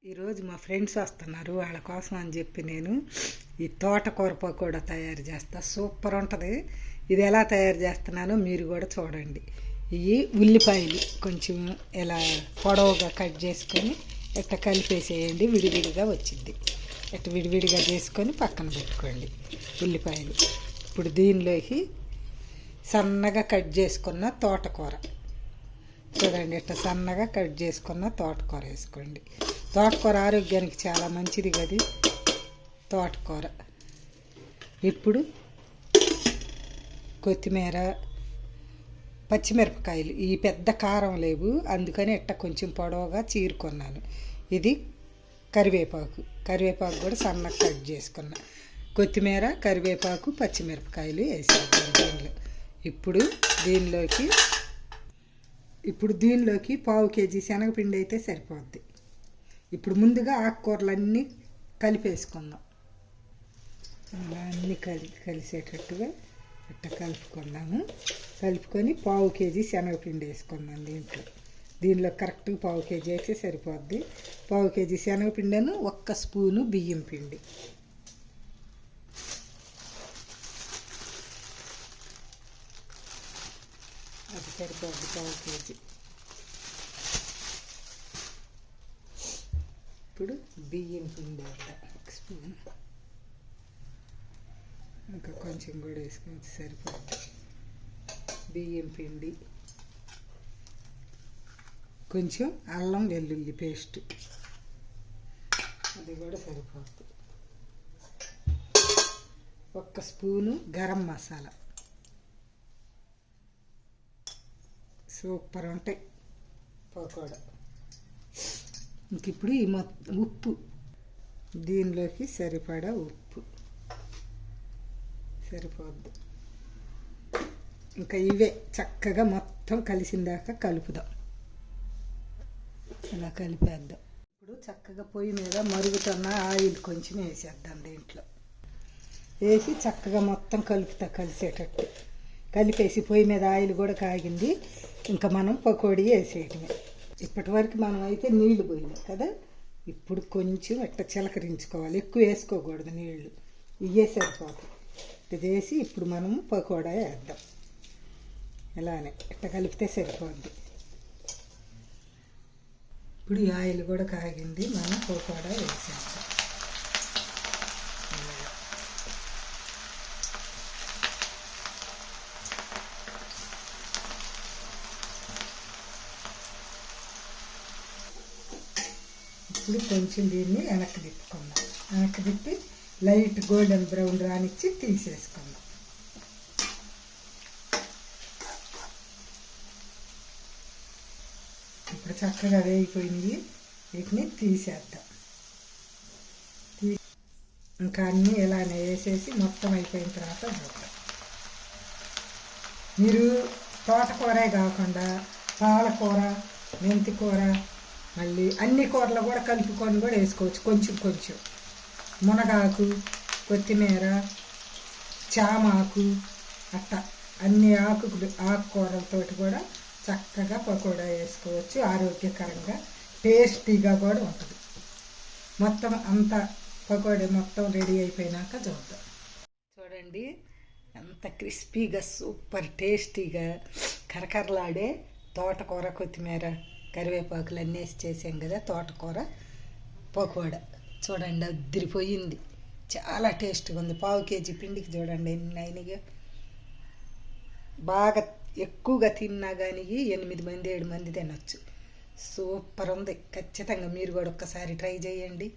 ఈరోజు మా ఫ్రెండ్స్ వస్తున్నారు, వాళ్ళ కోసం అని చెప్పి నేను ఈ తోటకూర పకోడా తయారు చేస్తా. సూపర్ ఉంటుంది. ఇది ఎలా తయారు చేస్తున్నానో మీరు కూడా చూడండి. ఇవి ఉల్లిపాయలు కొంచెం ఇలా పొడవుగా కట్ చేసుకొని ఇట్లా కలిపేసేయండి, విడివిడిగా వచ్చింది. ఇట్లా విడివిడిగా చేసుకొని పక్కన పెట్టుకోండి ఉల్లిపాయలు. ఇప్పుడు దీనిలోకి సన్నగా కట్ చేసుకున్న తోటకూర చూడండి, ఇట్లా సన్నగా కట్ చేసుకున్న తోటకూర వేసుకోండి. తోటకూర ఆరోగ్యానికి చాలా మంచిది కదా తోటకూర. ఇప్పుడు కొత్తిమీర, పచ్చిమిరపకాయలు. ఈ పెద్ద కారం లేవు, అందుకని ఇట్ట కొంచెం పొడవుగా చీరుకున్నాను. ఇది కరివేపాకు కూడా సన్నగా కట్ చేసుకున్నా. కొత్తిమీర, కరివేపాకు, పచ్చిమిరపకాయలు వేసేద్దాం దీనిలో. ఇప్పుడు దీనిలోకి 1/2 కేజీ శనగపిండి అయితే సరిపోద్ది. ఇప్పుడు ముందుగా ఆకుకూరలన్నీ కలిపేసుకుందాం. అన్నీ కలిసేటట్టుగా ఇట్లా కలుపుకుందాము. కలుపుకొని 1/2 కేజీ శనగపిండి వేసుకుందాం దీనిలో కరెక్ట్గా 1/2 కేజీ అయితే సరిపోద్ది. 1/2 కేజీ శనగపిండిను 1 స్పూను బియ్యం పిండి. అది సరిపోద్ది 1/2 కేజీ. ఇప్పుడు బియ్యం పిండి వేద్దాం 1 స్పూన్. ఇంకా కొంచెం కూడా వేసుకోవచ్చు, సరిపోద్ది. బియ్యం పిండి, కొంచెం అల్లం వెల్లుల్లి పేస్ట్, అది కూడా సరిపోద్ది. 1 స్పూను గరం మసాలా. సూపర్ ఉంటాయి పకోడా. ఇంక ఇప్పుడు ఈ ఉప్పు, దీనిలోకి సరిపడా ఉప్పు సరిపోద్ది. ఇంకా ఇవే చక్కగా మొత్తం కలిసిందాక కలుపుదాం. ఇలా కలిపేద్దాం. ఇప్పుడు చక్కగా పొయ్యి మీద మరుగుతున్న ఆయిల్ కొంచెం వేసేద్దాం. దీంట్లో వేసి చక్కగా మొత్తం కలిసేటట్టు కలిపేసి, పొయ్యి మీద ఆయిల్ కూడా కాగింది. ఇంకా మనం పకోడీ వేసేయటమే. ఇప్పటి వరకు మనం అయితే నీళ్లు పోయినాయి కదా, ఇప్పుడు కొంచెం ఇట్లా చిలకరించుకోవాలి. ఎక్కువ వేసుకోకూడదు నీళ్లు, ఇవే సరిపోతాయి. ఇది వేసి ఇప్పుడు మనము పకోడా వేద్దాం. ఇలానే ఇట్లా కలిపితే సరిపోద్ది. ఇప్పుడు ఈ ఆయిల్ కూడా కాగింది, మనం పకోడా వేసేద్దాం. ఇప్పుడు కొంచెం దీన్ని వెనక్కి తిప్పుకుందాం. వెనక్కి తిప్పి లైట్ గోల్డెన్ బ్రౌన్ రానిచ్చి తీసేసుకుందాం. ఇప్పుడు చక్కగా వేగిపోయినవి, వీటిని తీసేద్దాం. ఇంకా అన్నీ ఇలానే వేసేసి మొత్తం అయిపోయిన తర్వాత చూద్దాం. మీరు తోటకూరే కాకుండా పాలకూర, మెంతికూర, మళ్ళీ అన్ని కూరలు కూడా కలుపుకొని కూడా వేసుకోవచ్చు. కొంచెం మునగాకు, కొత్తిమీర, చామాకు, అట్ట అన్ని ఆకుకూరలతో కూడా చక్కగా పకోడా వేసుకోవచ్చు. ఆరోగ్యకరంగా టేస్టీగా కూడా ఉంటుంది. మొత్తం అంతా పకోడీ మొత్తం రెడీ అయిపోయినాక చూద్దాం. చూడండి ఎంత క్రిస్పీగా, సూపర్ టేస్టీగా కరకరలాడే తోటకూర, కొత్తిమీర, కరివేపాకులు అన్నీ వేసి చేసాం కదా తోటకూర పకోడా. చూడండి అదిరిపోయింది, చాలా టేస్ట్గా ఉంది. 1/2 కేజీ పిండికి చూడండి ఎన్ని అయినాయో. బాగా ఎక్కువగా తిన్నా కానీ 8 మంది 7 మంది తినొచ్చు. సూపర్ ఉంది. ఖచ్చితంగా మీరు కూడా ఒక్కసారి ట్రై చేయండి.